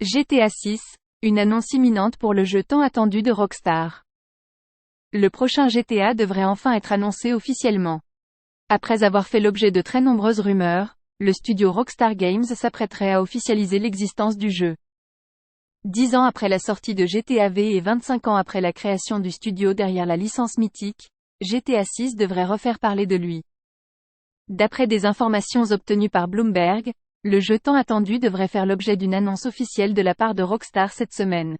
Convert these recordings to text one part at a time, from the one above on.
GTA 6, une annonce imminente pour le jeu tant attendu de Rockstar. Le prochain GTA devrait enfin être annoncé officiellement. Après avoir fait l'objet de très nombreuses rumeurs, le studio Rockstar Games s'apprêterait à officialiser l'existence du jeu. 10 ans après la sortie de GTA V et 25 ans après la création du studio derrière la licence mythique, GTA 6 devrait refaire parler de lui. D'après des informations obtenues par Bloomberg, le jeu tant attendu devrait faire l'objet d'une annonce officielle de la part de Rockstar cette semaine.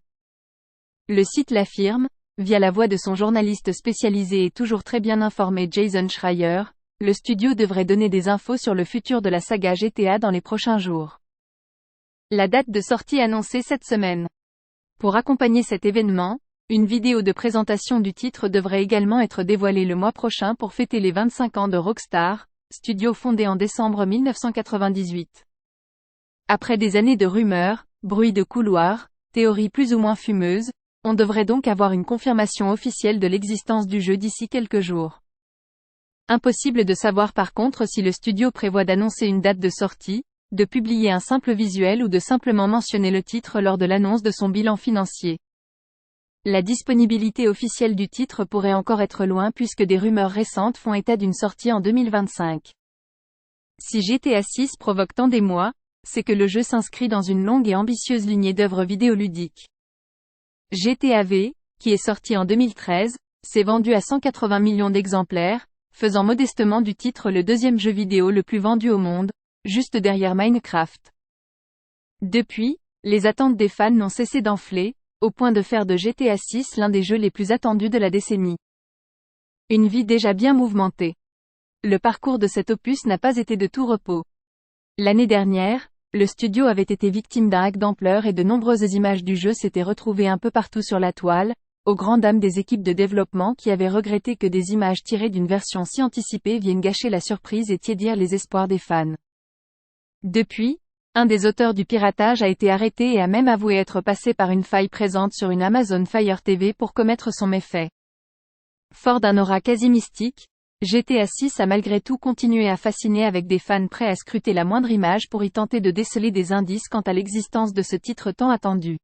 Le site l'affirme, via la voix de son journaliste spécialisé et toujours très bien informé Jason Schreier, le studio devrait donner des infos sur le futur de la saga GTA dans les prochains jours. La date de sortie annoncée cette semaine. Pour accompagner cet événement, une vidéo de présentation du titre devrait également être dévoilée le mois prochain pour fêter les 25 ans de Rockstar, studio fondé en décembre 1998. Après des années de rumeurs, bruits de couloirs, théories plus ou moins fumeuses, on devrait donc avoir une confirmation officielle de l'existence du jeu d'ici quelques jours. Impossible de savoir par contre si le studio prévoit d'annoncer une date de sortie, de publier un simple visuel ou de simplement mentionner le titre lors de l'annonce de son bilan financier. La disponibilité officielle du titre pourrait encore être loin puisque des rumeurs récentes font état d'une sortie en 2025. Si GTA 6 provoque tant d'émoi, c'est que le jeu s'inscrit dans une longue et ambitieuse lignée d'œuvres vidéoludiques. GTA V, qui est sorti en 2013, s'est vendu à 180 millions d'exemplaires, faisant modestement du titre le deuxième jeu vidéo le plus vendu au monde, juste derrière Minecraft. Depuis, les attentes des fans n'ont cessé d'enfler, au point de faire de GTA 6 l'un des jeux les plus attendus de la décennie. Une vie déjà bien mouvementée. Le parcours de cet opus n'a pas été de tout repos. L'année dernière, le studio avait été victime d'un hack d'ampleur et de nombreuses images du jeu s'étaient retrouvées un peu partout sur la toile, aux grandes dames des équipes de développement qui avaient regretté que des images tirées d'une version si anticipée viennent gâcher la surprise et tiédir les espoirs des fans. Depuis, un des auteurs du piratage a été arrêté et a même avoué être passé par une faille présente sur une Amazon Fire TV pour commettre son méfait. Fort d'un aura quasi mystique, GTA 6 a malgré tout continué à fasciner avec des fans prêts à scruter la moindre image pour y tenter de déceler des indices quant à l'existence de ce titre tant attendu.